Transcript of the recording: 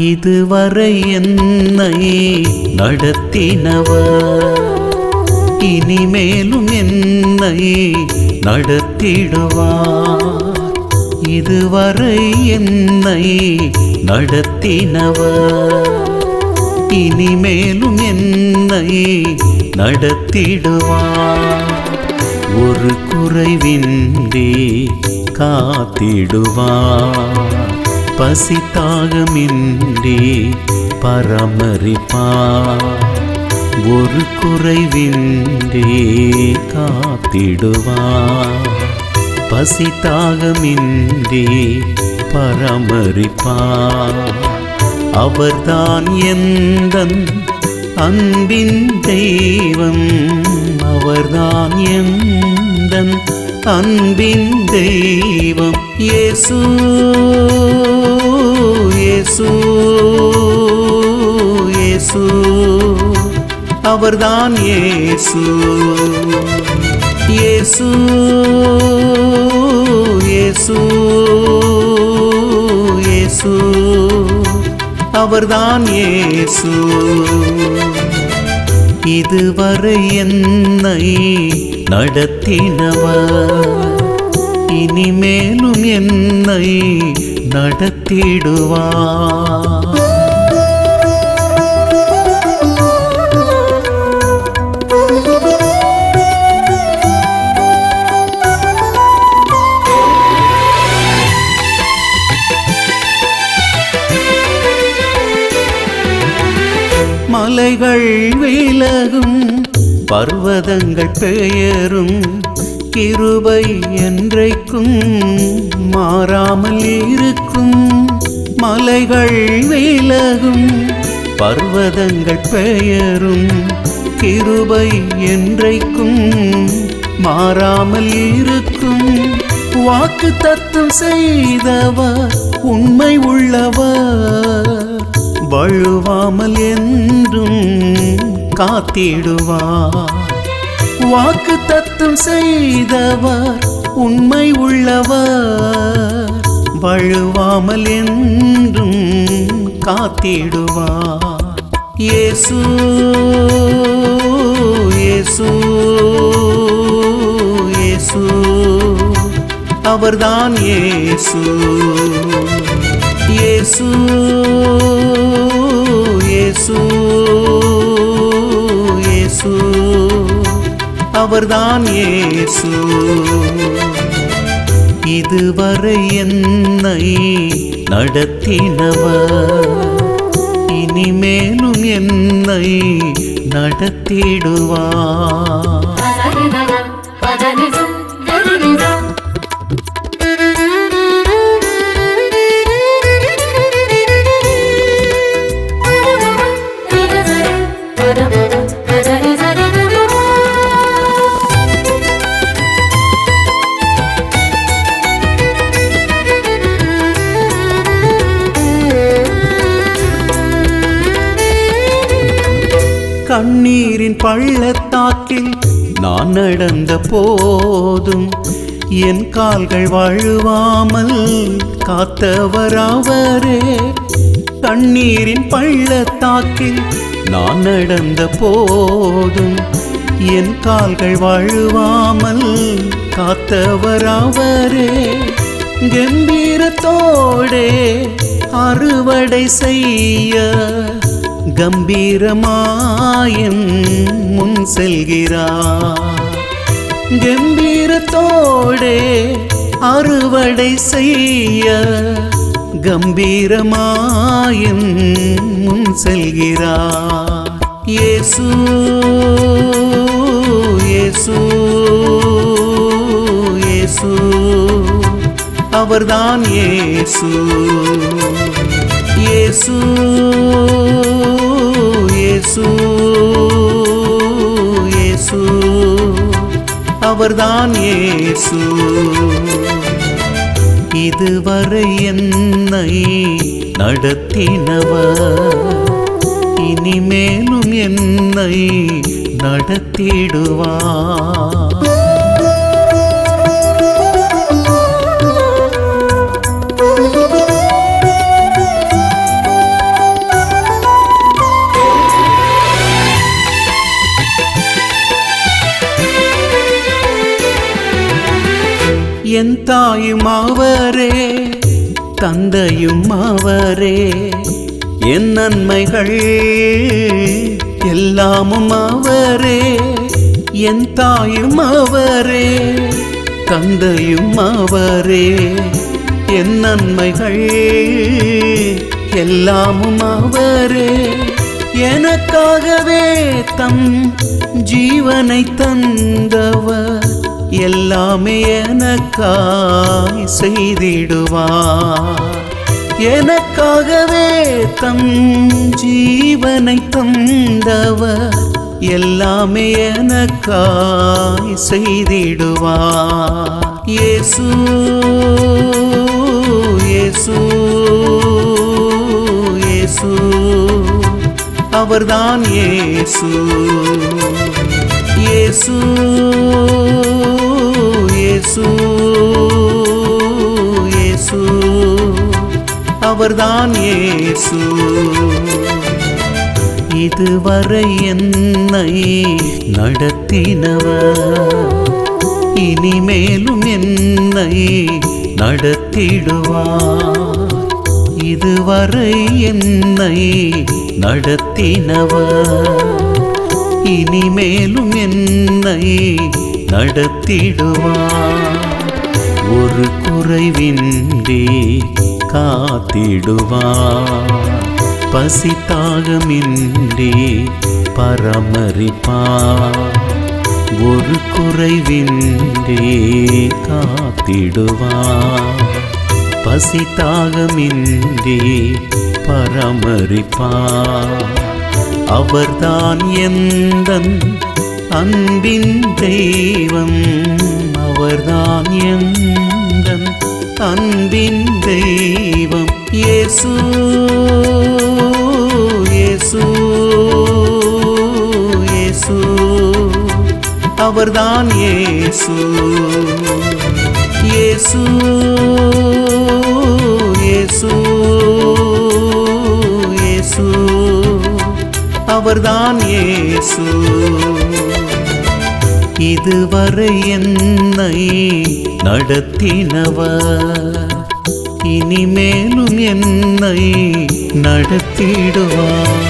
இதுவரை என்னை நடத்தினவர் இனிமேலும் என்னை நடத்திடுவார். இதுவரை என்னை நடத்தினவர் இனிமேலும் என்னை நடத்திடுவார். ஒரு குறைவின்றி காத்திடுவார். பசித்தாகமின்றி பராமரிப்பார். ஒரு குறைவின்றி காத்திடுவார். பசித்தாகமின்றி பராமரிப்பார். அவர்தான் எந்தன் அன்பின் தெய்வம். அவர்தான் எந்தன் அன்பின் தெய்வம். இயேசு இயேசு இயேசு அவர்தான் இயேசு. இயேசு இயேசு இயேசு அவர்தான் இயேசு. இதுவரை என்னை நடத்தினவர் இனிமேலும் என்னை நடத்திடுவார். மலைகள் விலகும், பர்வதங்கள் பெயரும், கிருபை என்றைக்கும் மாறாமல் இருக்கும். மலைகள் விலகும், பர்வதங்கள் பெயரும், கிருபை என்றைக்கும் மாறாமல் இருக்கும். வாக்கு தத்தம் செய்தவர் உண்மை உள்ளவர், வழுவாமல் என்றும் காத்திடுவார். வாக்கு தத்தம் செய்தவர் உண்மை உள்ளவர், வழுவாமல் என்றும் காத்திடுவார். இயேசு இயேசு இயேசு அவர்தான் இயேசு. இயேசு இயேசு இயேசு அவர்தான் இயேசு. இதுவரை என்னை நடத்தினவர் இனிமேலும் என்னை நடத்திடுவார். கண்ணீரின் பள்ளத்தாக்கில் நான் நடந்த போதும் என் கால்கள் வழுவாமல் காத்தவர் அவரே. கண்ணீரின் பள்ளத்தாக்கில் நான் நடந்த போதும் என் கால்கள் வழுவாமல் காத்தவர் அவரே. கம்பீரத்தோடே அறுவடை செய்ய கம்பீரமாயன் முன் செல்கிறார். கம்பீரத்தோடே அறுவடை செய்ய கம்பீரமாயன் முன் செல்கிறார். இயேசு இயேசு இயேசு அவர்தான் இயேசு. இயேசு இயேசு இயேசு அவர்தான் இயேசு. இதுவரை என்னை நடத்தினவர் இனிமேலும் என்னை நடத்திடுவார். என் தாயும் அவரே, தந்தையும் அவரே, என் நன்மைகள் எல்லாமும் அவரே. என் தாயும் அவரே, தந்தையும் அவரே, என் நன்மைகள் எல்லாமும் அவரே. எனக்காகவே தம் ஜீவனை தந்தவர், எல்லாமே எனக்காய் செய்திடுவார். எனக்காகவே தம் ஜீவனை தந்தவர், எல்லாமே எனக்காய் செய்திடுவார். இயேசு இயேசு இயேசு, அவர்தான் இயேசு. இயேசு இயேசு இயேசு, அவர்தான் இயேசு. இதுவரை என்னை நடத்தினவர், இனிமேலும் என்னை நடத்திடுவார். இதுவரை என்னை நடத்தினவர், இனிமேலும் என்னை நடத்திடுவார். ஒரு குறைவின்றி காத்திடுவார், பசித்தாகமின்றி பராமரிப்பார். ஒரு குறைவின்றி காத்திடுவார், பசித்தாகமின்றி பராமரிப்பார். அவர்தான் எந்தன் அன்பின் தெய்வம், அவர்தான் எந்தன் அன்பின் தெய்வம். இயேசு இயேசு இயேசு, அவர்தான் இயேசு. இயேசு இயேசு இயேசு, அவர்தான் இயேசு. இதுவரை என்னை நடத்தினவர், இனிமேலும் என்னை நடத்திடுவார்.